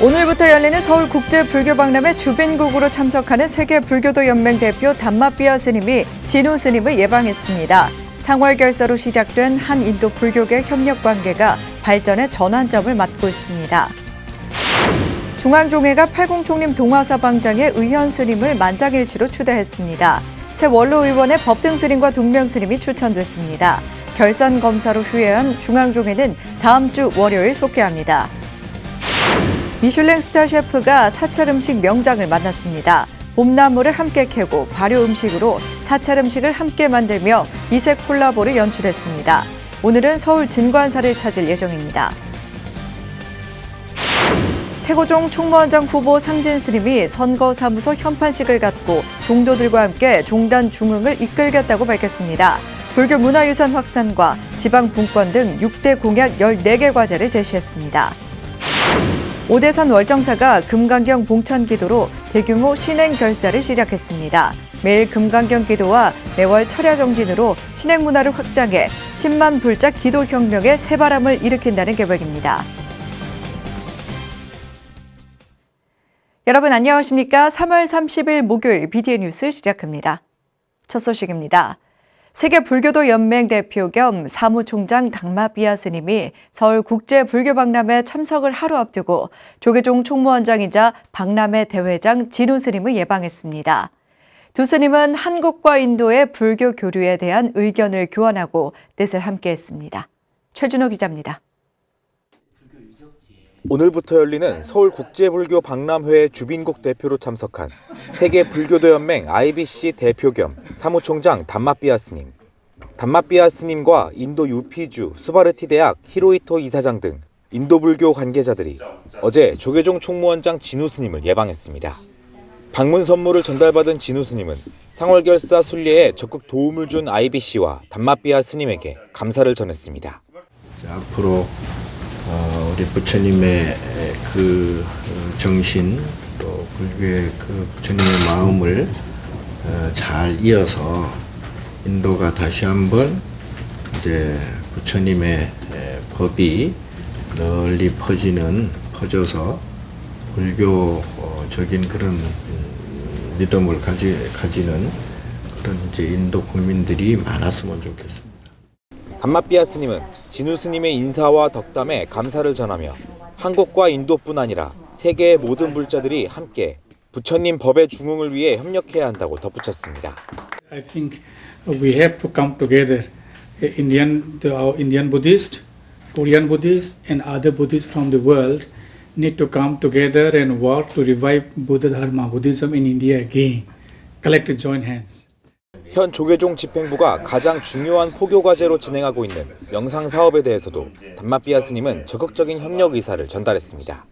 오늘부터 열리는 서울국제불교박람회 주빈국으로 참석하는 세계불교도연맹 대표 담마삐아 스님이 진우 스님을 예방했습니다. 상월결사로 시작된 한인도 불교계 협력관계가 발전의 전환점을 맞고 있습니다. 중앙종회가 팔공총림 동화사방장의 의현 스님을 만장일치로 추대했습니다. 새 원로의원의 법등 스님과 동명 스님이 추천됐습니다. 결산 검사로 휴회한 중앙종회는 다음 주 월요일 속개합니다. 미슐랭 스타 셰프가 사찰 음식 명장을 만났습니다. 봄나물을 함께 캐고 발효 음식으로 사찰 음식을 함께 만들며 이색 콜라보를 연출했습니다. 오늘은 서울 진관사를 찾을 예정입니다. 태고종 총무원장 후보 상진 스님이 선거사무소 현판식을 갖고 종도들과 함께 종단 중흥을 이끌겠다고 밝혔습니다. 불교 문화유산 확산과 지방 분권 등 6대 공약 14개 과제를 제시했습니다. 오대산 월정사가 금강경 봉천기도로 대규모 신행 결사를 시작했습니다. 매일 금강경 기도와 매월 철야 정진으로 신행 문화를 확장해 10만 불자 기도혁명의 새바람을 일으킨다는 계획입니다. 여러분 안녕하십니까? 3월 30일 목요일 BTN 뉴스 시작합니다. 첫 소식입니다. 세계불교도연맹 대표 겸 사무총장 담마삐아 스님이 서울국제불교박람회 참석을 하루 앞두고 조계종 총무원장이자 박람회 대회장 진우 스님을 예방했습니다. 두 스님은 한국과 인도의 불교 교류에 대한 의견을 교환하고 뜻을 함께했습니다. 최준호 기자입니다. 오늘부터 열리는 서울국제불교 박람회의 주빈국 대표로 참석한 세계불교도연맹 IBC 대표 겸 사무총장 담마삐아 스님. 담마삐아 스님과 인도 유피주 수바르티 대학 히로히토 이사장 등 인도불교 관계자들이 어제 조계종 총무원장 진우 스님을 예방했습니다. 방문 선물을 전달받은 진우 스님은 상월결사 순례에 적극 도움을 준 IBC와 담마삐아 스님에게 감사를 전했습니다. 앞으로 우리 부처님의 그 정신 또 불교의 그 부처님의 마음을 잘 이어서 인도가 다시 한번 이제 부처님의 법이 널리 퍼져서 불교적인 그런 믿음을 가지는 그런 이제 인도 국민들이 많았으면 좋겠습니다. 담마삐아 스님은 진우 스님의 인사와 덕담에 감사를 전하며 한국과 인도뿐 아니라 세계의 모든 불자들이 함께 부처님 법의 중흥을 위해 협력해야 한다고 덧붙였습니다. I think we have to come together. Our Indian Buddhist, Korean Buddhist, and other Buddhists from the world need to come together and work to revive Buddha Dharma, Buddhism in India again. Collective join hands. 현 조계종 집행부가 가장 중요한 포교 과제로 진행하고 있는 명상 사업에 대해서도 담마삐아 스님은 적극적인 협력 의사를 전달했습니다.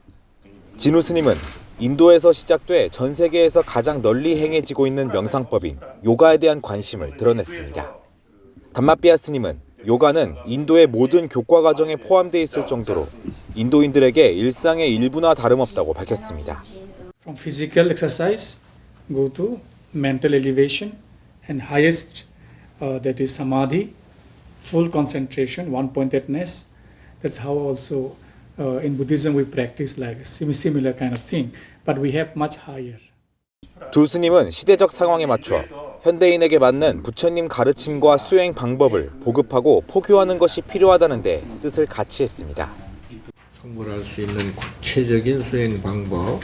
진우 스님은 인도에서 시작돼 전 세계에서 가장 널리 행해지고 있는 명상법인 요가에 대한 관심을 드러냈습니다. 담마삐아 스님은 요가는 인도의 모든 교과 과정에 포함되어 있을 정도로 인도인들에게 일상의 일부나 다름없다고 밝혔습니다. From physical exercise, go to mental elevation. And highest, that is samadhi, full concentration, one-pointedness. That's how also in Buddhism we practice like a similar kind of thing, but we have much higher. 두 스님은 시대적 상황에 맞춰 현대인에게 맞는 부처님 가르침과 수행 방법을 보급하고 포교하는 것이 필요하다는 데 뜻을 같이 했습니다. 성불할 수 있는 구체적인 수행 방법,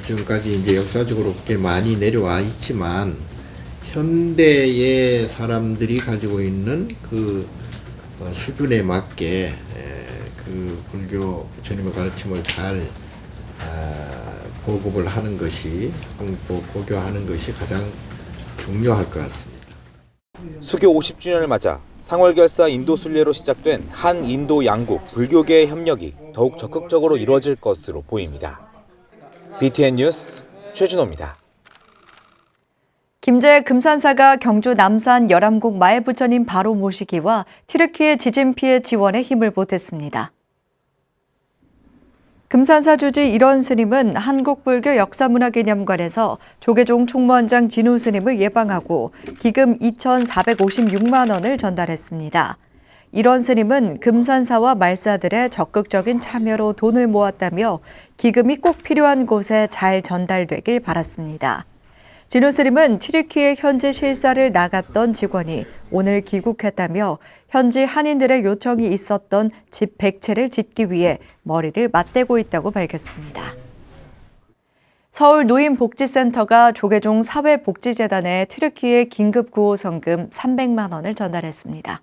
지금까지 이제 역사적으로 꽤 많이 내려와 있지만 현대의 사람들이 가지고 있는 그 수준에 맞게 그 불교 부처님의 가르침을 잘 보급을 하는 것이 보교하는 것이 가장 중요할 것 같습니다. 수교 50주년을 맞아 상월결사 인도 순례로 시작된 한 인도 양국 불교계의 협력이 더욱 적극적으로 이루어질 것으로 보입니다. BTN 뉴스 최준호입니다. 김제 금산사가 경주 남산 열암국 마애부처님 바로 모시기와 튀르키예 지진 피해 지원에 힘을 보탰습니다. 금산사 주지 일원 스님은 한국불교 역사문화기념관에서 조계종 총무원장 진우 스님을 예방하고 기금 2,456만 원을 전달했습니다. 이런 스님은 금산사와 말사들의 적극적인 참여로 돈을 모았다며 기금이 꼭 필요한 곳에 잘 전달되길 바랐습니다. 진우 스님은 튀르키예 현지 실사를 나갔던 직원이 오늘 귀국했다며 현지 한인들의 요청이 있었던 집 100채를 짓기 위해 머리를 맞대고 있다고 밝혔습니다. 서울 노인복지센터가 조계종 사회복지재단에 튀르키예 긴급구호성금 300만 원을 전달했습니다.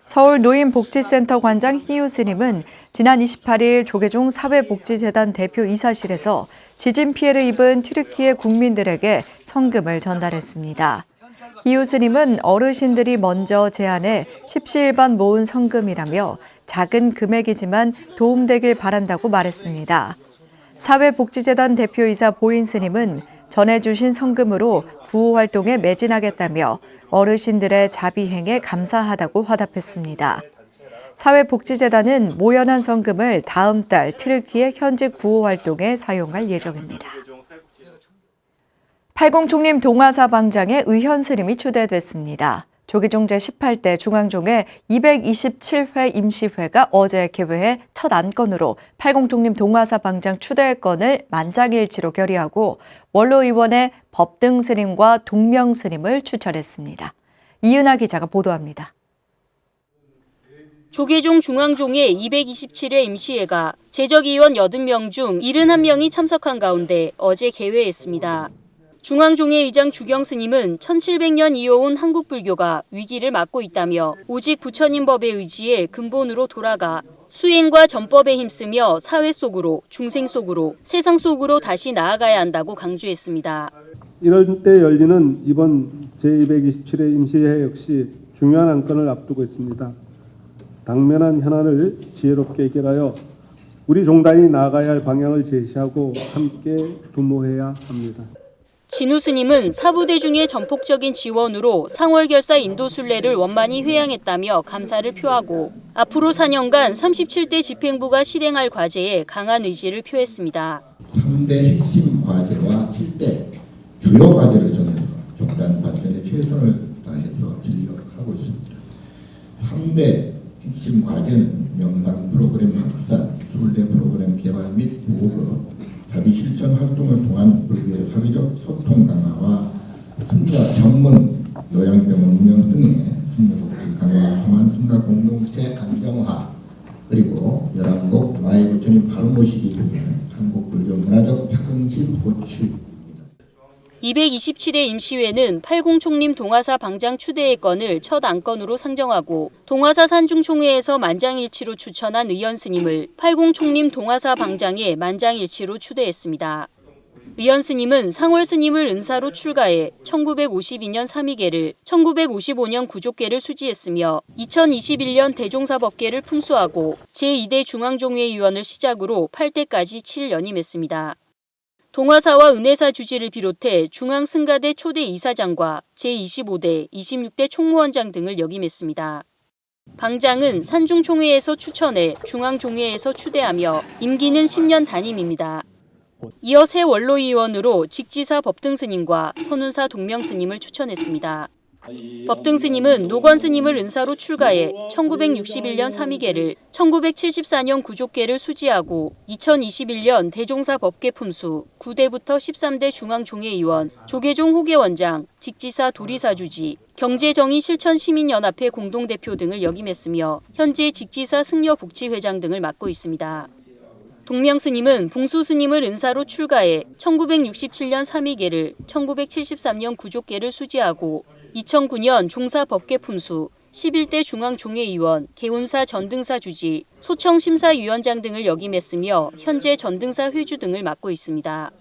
서울 노인복지센터 관장 희유 스님은 지난 28일 조계종 사회복지재단 대표 이사실에서 지진 피해를 입은 튀르키예 국민들에게 성금을 전달했습니다. 희유 스님은 어르신들이 먼저 제안해 십시일반 모은 성금이라며 작은 금액이지만 도움되길 바란다고 말했습니다. 사회복지재단 대표이사 보인 스님은 전해주신 성금으로 구호활동에 매진하겠다며 어르신들의 자비행에 감사하다고 화답했습니다. 사회복지재단은 모연한 성금을 다음 달 튀르키예 현지 구호활동에 사용할 예정입니다. 팔공총림 동화사 방장에 의현 스님이 추대됐습니다. 조계종 제18대 중앙종회 227회 임시회가 어제 개회해 첫 안건으로 팔공총림 동화사 방장 추대건을 만장일치로 결의하고 원로의원의 법등 스님과 동명 스님을 추천했습니다. 이은하 기자가 보도합니다. 조계종 중앙종회 227회 임시회가 재적의원 80명 중 71명이 참석한 가운데 어제 개회했습니다. 중앙종회 의장 주경 스님은 1700년 이어온 한국 불교가 위기를 맞고 있다며 오직 부처님 법의 의지에 근본으로 돌아가 수행과 전법에 힘쓰며 사회 속으로, 중생 속으로, 세상 속으로 다시 나아가야 한다고 강조했습니다. 이럴 때 열리는 이번 제227회 임시회 역시 중요한 안건을 앞두고 있습니다. 당면한 현안을 지혜롭게 해결하여 우리 종단이 나아가야 할 방향을 제시하고 함께 도모해야 합니다. 진우 스님은 사부대중의 전폭적인 지원으로 상월결사 인도순례를 원만히 회양했다며 감사를 표하고 앞으로 4년간 37대 집행부가 실행할 과제에 강한 의지를 표했습니다. 3대 핵심 과제와 7대 주요 과제를 정해서 종단 발전에 최선을 다해서 진력하고 있습니다. 3대 핵심 과제는 명상 프로그램 확산, 순례 프로그램 개발 및 보급, 자비 실천 활동을 통한 불교의 사회적 소통 강화와 승려 전문 요양병원 운영 등의 승려복지 강화, 통한 승가 공동체 안정화, 그리고 11곡 마의 부처님 바로 모시기 등의 한국 불교 문화적 자긍심 고취입니다. 227회 임시회는 팔공총림 동화사 방장 추대의 건을 첫 안건으로 상정하고 동화사 산중총회에서 만장일치로 추천한 의현 스님을 팔공총림 동화사 방장에 만장일치로 추대했습니다. 의현 스님은 상월 스님을 은사로 출가해 1952년 삼위계를, 1955년 구족계를 수지했으며 2021년 대종사법계를 품수하고 제2대 중앙종회의원을 시작으로 8대까지 7연임했습니다. 동화사와 은혜사 주지를 비롯해 중앙승가대 초대 이사장과 제25대, 26대 총무원장 등을 역임했습니다. 방장은 산중총회에서 추천해 중앙종회에서 추대하며 임기는 10년 단임입니다. 이어 새 원로의원으로 직지사 법등스님과 선운사 동명스님을 추천했습니다. 법등스님은 노건스님을 은사로 출가해 1961년 삼위계를, 1974년 구족계를 수지하고 2021년 대종사 법계 품수, 9대부터 13대 중앙종회의원, 조계종 호계원장, 직지사 도리사주지, 경제정의실천시민연합회 공동대표 등을 역임했으며 현재 직지사 승려복지회장 등을 맡고 있습니다. 동명스님은 봉수스님을 은사로 출가해 1967년 삼위계를, 1973년 구족계를 수지하고 2009년 종사 법계 품수, 11대 중앙종회의원, 개운사 전등사 주지, 소청심사위원장 등을 역임했으며 현재 전등사 회주 등을 맡고 있습니다.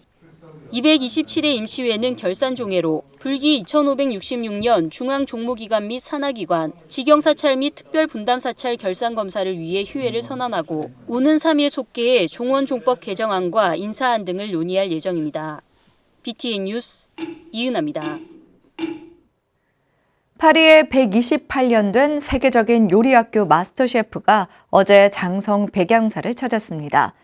227회 임시회는 결산종회로 불기 2566년 중앙종무기관 및 산하기관, 직영사찰 및 특별분담사찰 결산검사를 위해 휴회를 선언하고 오는 3일 속개에 종원종법 개정안과 인사안 등을 논의할 예정입니다. BTN 뉴스 이은하입니다. 파리에 128년 된 세계적인 요리학교 마스터셰프가 어제 장성 백양사를 찾았습니다.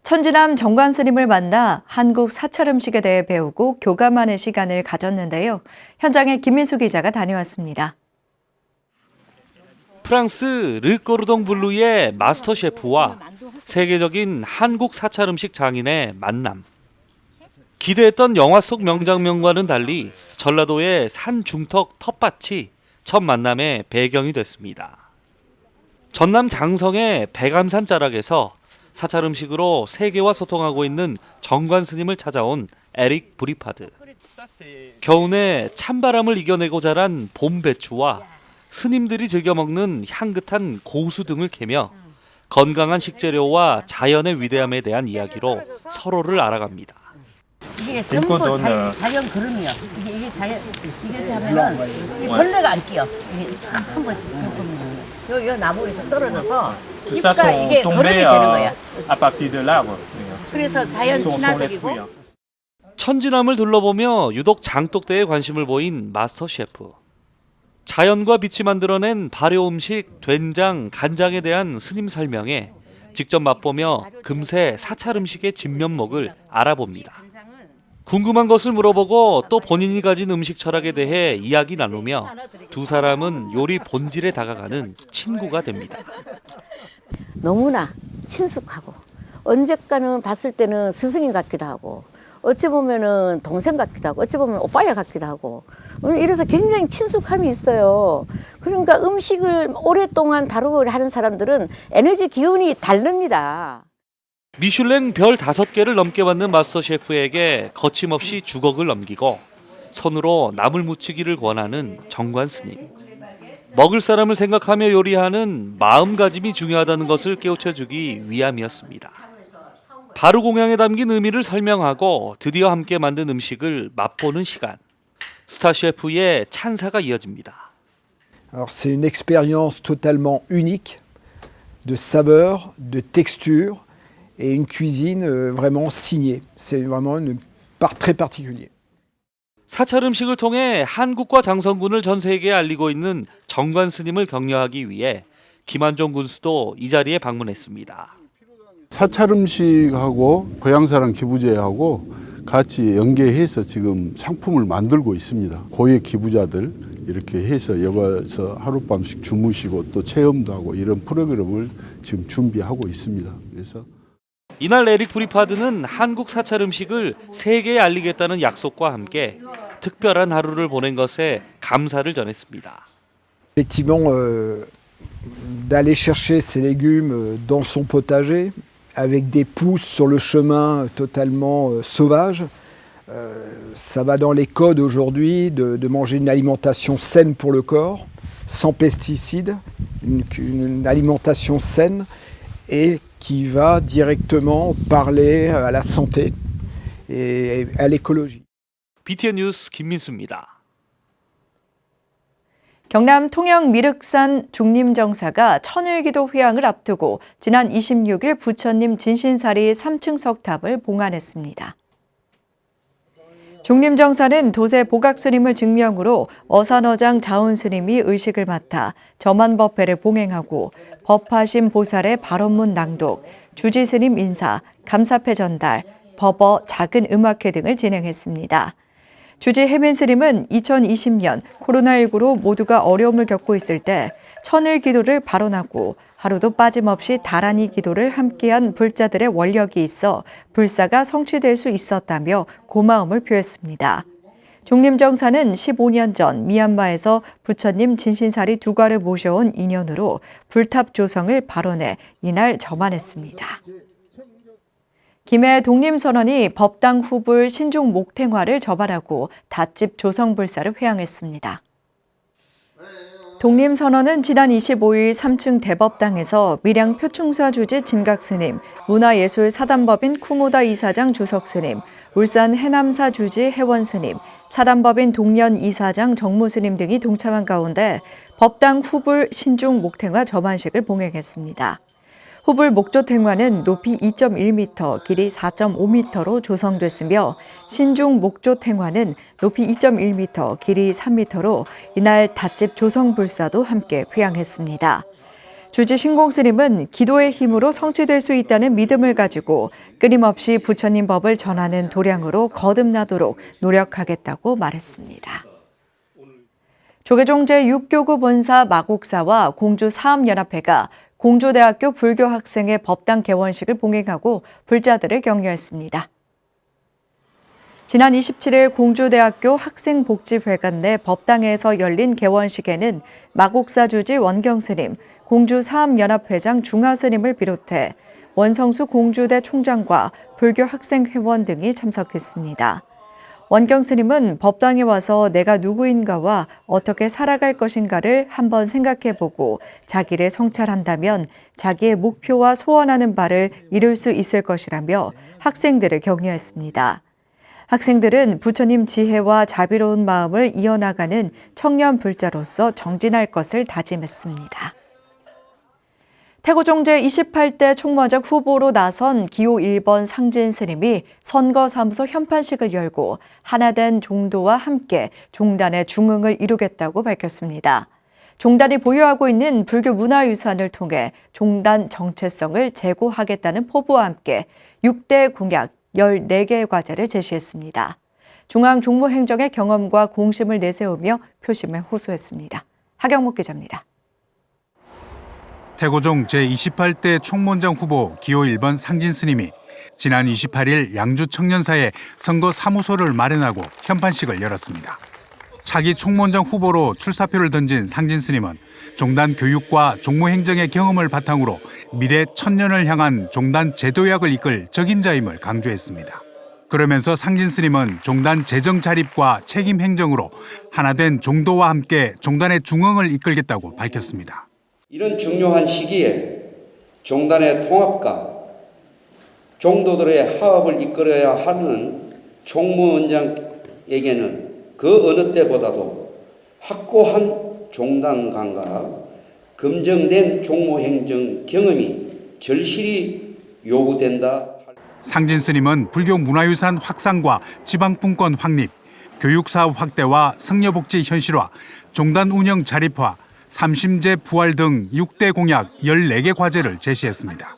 천지남 정관 스님을 만나 한국 사찰 음식에 대해 배우고 교감하는 시간을 가졌는데요. 현장에 김민수 기자가 다녀왔습니다. 프랑스 르꼬르동 블루의 마스터 셰프와 세계적인 한국 사찰 음식 장인의 만남. 기대했던 영화 속 명장면과는 달리 전라도의 산 중턱 텃밭이 첫 만남의 배경이 됐습니다. 전남 장성의 백암산 자락에서 사찰 음식으로 세계와 소통하고 있는 정관 스님을 찾아온 에릭 브리파드. 겨우내 찬바람을 이겨내고 자란 봄 배추와 스님들이 즐겨 먹는 향긋한 고수 등을 캐며 건강한 식재료와 자연의 위대함에 대한 이야기로 서로를 알아갑니다. 이게 전부 자연 그름이요. 이게 자연, 이렇게 하면은 이 벌레가 안 끼어. 이게 참 한번 요 나무에서 떨어져서 잎가 이게 거름이 되는 거야. 그래서 자연 친화적이고. 천지남을 둘러보며 유독 장독대에 관심을 보인 마스터 셰프. 자연과 빛이 만들어낸 발효 음식, 된장, 간장에 대한 스님 설명에 직접 맛보며 금세 사찰 음식의 진면목을 알아봅니다. 궁금한 것을 물어보고 또 본인이 가진 음식 철학에 대해 이야기 나누며 두 사람은 요리 본질에 다가가는 친구가 됩니다. 너무나 친숙하고 언제까는 봤을 때는 스승님 같기도 하고 어찌 보면은 동생 같기도 하고 어찌 보면 오빠야 같기도 하고 이래서 굉장히 친숙함이 있어요. 그러니까 음식을 오랫동안 다루고 하는 사람들은 에너지 기운이 다릅니다. 미슐랭 별 5개를 넘게 받는 마스터 셰프에게 거침없이 주걱을 넘기고 손으로 나물 무치기를 권하는 정관 스님. 먹을 사람을 생각하며 요리하는 마음가짐이 중요하다는 것을 깨우쳐주기 위함이었습니다. 바로 공양에 담긴 의미를 설명하고 드디어 함께 만든 음식을 맛보는 시간. 스타 셰프의 찬사가 이어집니다. Alors c'est une expérience totalement unique de saveur, de texture et une cuisine vraiment signée. C'est vraiment une part très particulière. 사찰 음식을 통해 한국과 장성군을 전 세계에 알리고 있는 정관 스님을 격려하기 위해 김한종 군수도 이 자리에 방문했습니다. 사찰 음식하고 고향사랑 기부제하고 같이 연계해서 지금 상품을 만들고 있습니다. 고액 기부자들 이렇게 해서 여기서 하룻밤씩 주무시고 또 체험도 하고 이런 프로그램을 지금 준비하고 있습니다. 그래서 이날 에릭 브리파드는 한국 사찰 음식을 세계에 알리겠다는 약속과 함께 특별한 하루를 보낸 것에 감사를 전했습니다. Effectivement, d'aller chercher ses légumes dans son potager, avec des pousses sur le chemin totalement sauvages, ça va dans les codes aujourd'hui de manger une alimentation saine pour le corps, sans pesticides, une alimentation saine et qui va directement parler à la santé et à l'écologie. BTN 뉴스 김민수입니다. 경남 통영 미륵산 중림정사가 천일기도 회향을 앞두고 지난 26일 부처님 진신사리 3층 석탑을 봉안했습니다. 중림정사는 도세 보각스님을 증명으로 어산어장 자운스님이 의식을 맡아 점안법회를 봉행하고 법화심 보살의 발언문 낭독, 주지스님 인사, 감사패 전달, 법어 작은 음악회 등을 진행했습니다. 주지 해민 스님은 2020년 코로나19로 모두가 어려움을 겪고 있을 때 천일 기도를 발언하고 하루도 빠짐없이 다란히 기도를 함께한 불자들의 원력이 있어 불사가 성취될 수 있었다며 고마움을 표했습니다. 중림정사는 15년 전 미얀마에서 부처님 진신사리 2괄을 모셔온 인연으로 불탑 조성을 발언해 이날 점안했습니다. 김해 독림선언이 법당 후불 신중 목탱화를 접안하고 닷집 조성불사를 회향했습니다. 독림선언은 지난 25일 3층 대법당에서 밀양 표충사 주지 진각스님, 문화예술 사단법인 쿠무다 이사장 주석스님, 울산 해남사 주지 해원스님, 사단법인 동년 이사장 정무스님 등이 동참한 가운데 법당 후불 신중 목탱화 접안식을 봉행했습니다. 후불 목조탱화는 높이 2.1m, 길이 4.5m로 조성됐으며 신중 목조탱화는 높이 2.1m, 길이 3m로 이날 닷집 조성불사도 함께 회향했습니다. 주지 신공스님은 기도의 힘으로 성취될 수 있다는 믿음을 가지고 끊임없이 부처님 법을 전하는 도량으로 거듭나도록 노력하겠다고 말했습니다. 조계종 제6교구 본사 마곡사와 공주사업연합회가 공주대학교 불교 학생의 법당 개원식을 봉행하고 불자들을 격려했습니다. 지난 27일 공주대학교 학생복지회관 내 법당에서 열린 개원식에는 마곡사 주지 원경스님, 공주사업연합회장 중하스님을 비롯해 원성수 공주대 총장과 불교 학생회원 등이 참석했습니다. 원경스님은 법당에 와서 내가 누구인가와 어떻게 살아갈 것인가를 한번 생각해보고 자기를 성찰한다면 자기의 목표와 소원하는 바를 이룰 수 있을 것이라며 학생들을 격려했습니다. 학생들은 부처님 지혜와 자비로운 마음을 이어나가는 청년 불자로서 정진할 것을 다짐했습니다. 태고종 제28대 총무원장 후보로 나선 기호 1번 상진 스님이 선거사무소 현판식을 열고 하나된 종도와 함께 종단의 중흥을 이루겠다고 밝혔습니다. 종단이 보유하고 있는 불교 문화유산을 통해 종단 정체성을 제고하겠다는 포부와 함께 6대 공약 14개의 과제를 제시했습니다. 중앙종무행정의 경험과 공심을 내세우며 표심에 호소했습니다. 하경목 기자입니다. 태고종 제28대 총무원장 후보 기호 1번 상진 스님이 지난 28일 양주 청년사에 선거 사무소를 마련하고 현판식을 열었습니다. 차기 총무원장 후보로 출사표를 던진 상진 스님은 종단 교육과 종무행정의 경험을 바탕으로 미래 천년을 향한 종단 제도약을 이끌 적임자임을 강조했습니다. 그러면서 상진 스님은 종단 재정 자립과 책임 행정으로 하나된 종도와 함께 종단의 중흥을 이끌겠다고 밝혔습니다. 이런 중요한 시기에 종단의 통합과 종도들의 화합을 이끌어야 하는 총무원장에게는 그 어느 때보다도 확고한 종단관과 검증된 종무행정 경험이 절실히 요구된다. 상진 스님은 불교 문화유산 확산과 지방분권 확립, 교육사업 확대와 성녀복지 현실화, 종단 운영 자립화, 삼심제 부활 등 6대 공약 14개 과제를 제시했습니다.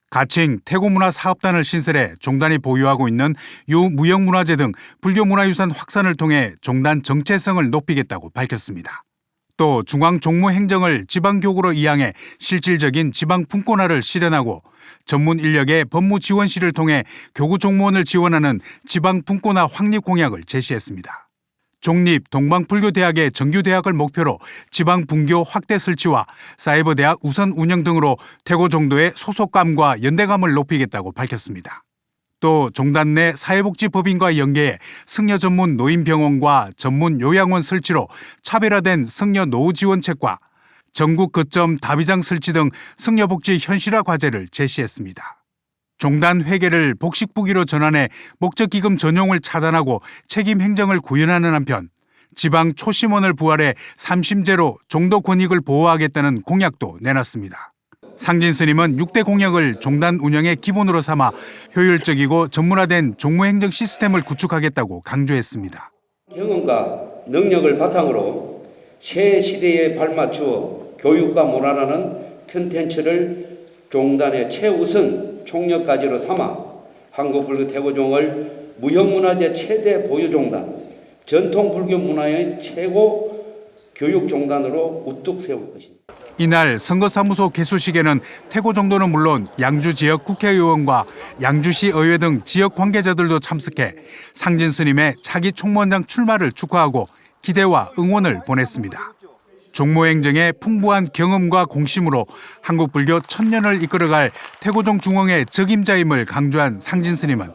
가칭 태고문화사업단을 신설해 종단이 보유하고 있는 유무형문화재 등 불교문화유산 확산을 통해 종단 정체성을 높이겠다고 밝혔습니다. 또 중앙종무행정을 지방교구로 이양해 실질적인 지방분권화를 실현하고 전문 인력의 법무지원실을 통해 교구종무원을 지원하는 지방분권화 확립 공약을 제시했습니다. 종립 동방불교대학의 정규대학을 목표로 지방분교 확대 설치와 사이버대학 우선 운영 등으로 태고종도의 소속감과 연대감을 높이겠다고 밝혔습니다. 또 종단 내 사회복지법인과 연계해 승려 전문 노인병원과 전문 요양원 설치로 차별화된 승려 노후 지원책과 전국 거점 다비장 설치 등 승려복지 현실화 과제를 제시했습니다. 종단 회계를 복식부기로 전환해 목적기금 전용을 차단하고 책임 행정을 구현하는 한편 지방 초심원을 부활해 삼심제로 종도 권익을 보호하겠다는 공약도 내놨습니다. 상진 스님은 6대 공약을 종단 운영의 기본으로 삼아 효율적이고 전문화된 종무행정 시스템을 구축하겠다고 강조했습니다. 경험과 능력을 바탕으로 새 시대에 발맞추어 교육과 문화라는 콘텐츠를 종단의 최우선 총력과제로 삼아 한국불교 태고종을 무형문화재 최대 보유종단, 전통불교 문화의 최고 교육종단으로 우뚝 세울 것입니다. 이날 선거사무소 개소식에는 태고종도는 물론 양주 지역 국회의원과 양주시 의회 등 지역 관계자들도 참석해 상진 스님의 차기 총무원장 출마를 축하하고 기대와 응원을 보냈습니다. 종무행정의 풍부한 경험과 공심으로 한국불교 천년을 이끌어갈 태고종 중흥의 적임자임을 강조한 상진 스님은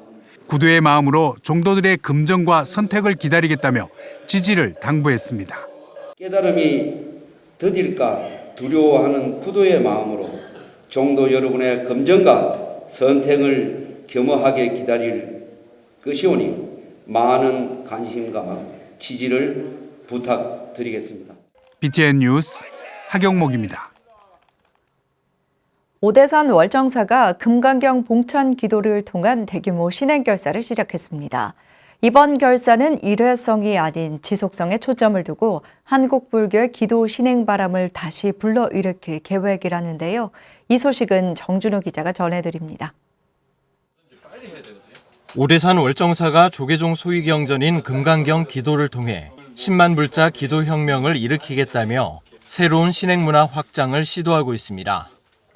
구두의 마음으로 종도들의 금정과 선택을 기다리겠다며 지지를 당부했습니다. 깨달음이 더딜까 두려워하는 구두의 마음으로 종도 여러분의 검증과 선택을 겸허하게 기다릴 것이오니 많은 관심과 지지를 부탁드리겠습니다. BTN 뉴스 하경목입니다. 오대산 월정사가 금강경 봉천 기도를 통한 대규모 신행 결사를 시작했습니다. 이번 결사는 일회성이 아닌 지속성에 초점을 두고 한국 불교의 기도 신행 바람을 다시 불러일으킬 계획이라는데요. 이 소식은 정준호 기자가 전해드립니다. 오대산 월정사가 조계종 소위경전인 금강경 기도를 통해 10만 불자 기도혁명을 일으키겠다며 새로운 신행문화 확장을 시도하고 있습니다.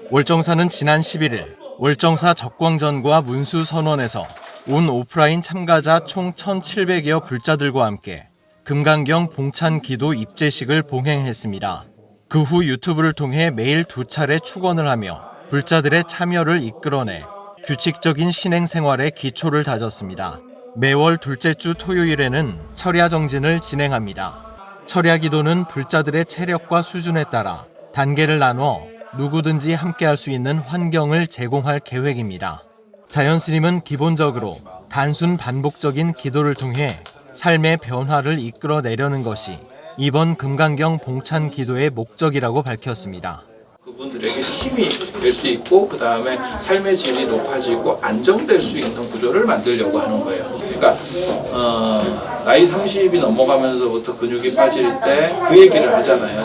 월정사는 지난 11일 월정사 적광전과 문수선원에서 온 오프라인 참가자 총 1,700여 불자들과 함께 금강경 봉찬기도 입제식을 봉행했습니다. 그 후 유튜브를 통해 매일 2차례 축원을 하며 불자들의 참여를 이끌어내 규칙적인 신행 생활에 기초를 다졌습니다. 매월 둘째 주 토요일에는 철야 정진을 진행합니다. 철야 기도는 불자들의 체력과 수준에 따라 단계를 나눠 누구든지 함께할 수 있는 환경을 제공할 계획입니다. 자연 스님은 기본적으로 단순 반복적인 기도를 통해 삶의 변화를 이끌어내려는 것이 이번 금강경 봉찬 기도의 목적이라고 밝혔습니다. 그분들에게 힘이 될 수 있고 그 다음에 삶의 질이 높아지고 안정될 수 있는 구조를 만들려고 하는 거예요. 그러니까 나이 30이 넘어가면서부터 근육이 빠질 때 그 얘기를 하잖아요.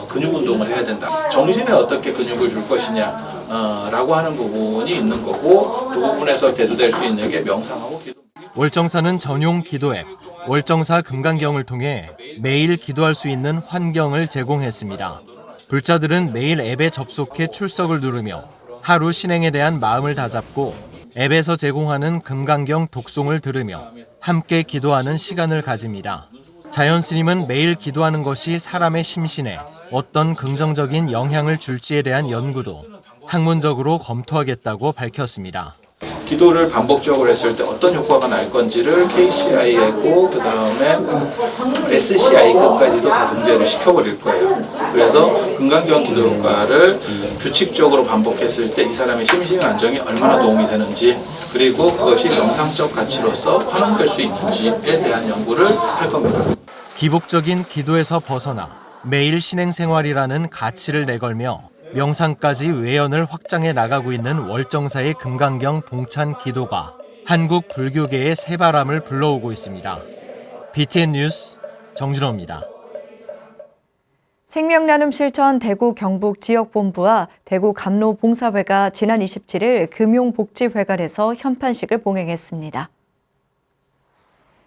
근육 운동을 해야 된다. 정신에 어떻게 근육을 줄 것이냐 라고 하는 부분이 있는 거고 그 부분에서 대두될 수 있는 게 명상하고 기도. 월정사는 전용 기도 앱 월정사 금강경을 통해 매일 기도할 수 있는 환경을 제공했습니다. 불자들은 매일 앱에 접속해 출석을 누르며 하루 신행에 대한 마음을 다잡고 앱에서 제공하는 금강경 독송을 들으며 함께 기도하는 시간을 가집니다. 자연 스님은 매일 기도하는 것이 사람의 심신에 어떤 긍정적인 영향을 줄지에 대한 연구도 학문적으로 검토하겠다고 밝혔습니다. 기도를 반복적으로 했을 때 어떤 효과가 날 건지를 KCI하고 그 다음에 SCI급까지도 다 등재를 시켜버릴 거예요. 그래서 금강경 기도 효과를 규칙적으로 반복했을 때 이 사람의 심신의 안정이 얼마나 도움이 되는지 그리고 그것이 명상적 가치로서 환원될 수 있는지에 대한 연구를 할 겁니다. 기복적인 기도에서 벗어나 매일 신행생활이라는 가치를 내걸며 명상까지 외연을 확장해 나가고 있는 월정사의 금강경 봉찬 기도가 한국 불교계의 새바람을 불러오고 있습니다. BTN 뉴스 정준호입니다. 생명나눔 실천 대구 경북 지역본부와 대구 감로봉사회가 지난 27일 금용복지회관에서 현판식을 봉행했습니다.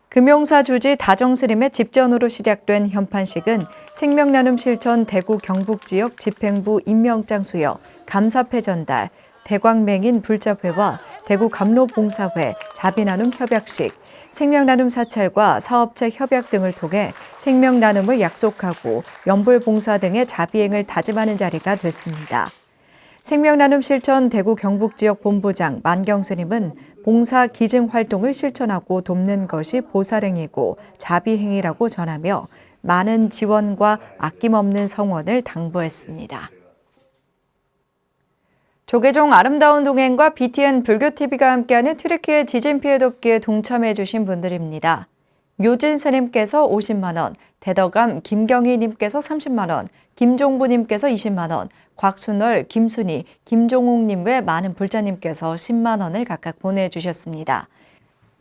금용사 주지 다정스님의 집전으로 시작된 현판식은 생명나눔 실천 대구 경북지역 집행부 임명장 수여, 감사패 전달, 대광맹인 불자회와 대구 감로봉사회 자비나눔 협약식, 생명나눔 사찰과 사업체 협약 등을 통해 생명나눔을 약속하고 연불봉사 등의 자비행을 다짐하는 자리가 됐습니다. 생명나눔 실천 대구 경북지역 본부장 만경스님은 봉사 기증 활동을 실천하고 돕는 것이 보살행이고 자비행위라고 전하며 많은 지원과 아낌없는 성원을 당부했습니다. 조계종 아름다운 동행과 BTN 불교TV가 함께하는 튀르키예 지진 피해 돕기에 동참해 주신 분들입니다. 묘진 스님께서 50만 원, 대덕암 김경희 님께서 30만 원, 김종부 님께서 20만 원, 곽순월, 김순희, 김종욱 님 외 많은 불자님께서 10만 원을 각각 보내주셨습니다.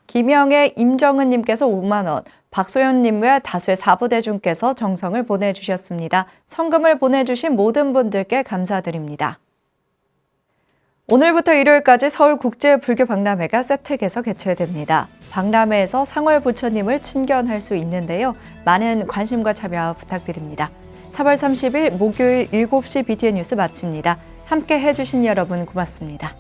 김영애, 임정은 님께서 5만 원, 박소연 님 외 다수의 사부대중께서 정성을 보내주셨습니다. 성금을 보내주신 모든 분들께 감사드립니다. 오늘부터 일요일까지 서울국제불교박람회가 세택에서 개최됩니다. 박람회에서 상월 부처님을 친견할 수 있는데요. 많은 관심과 참여 부탁드립니다. 4월 30일 목요일 7시 BTN 뉴스 마칩니다. 함께 해주신 여러분 고맙습니다.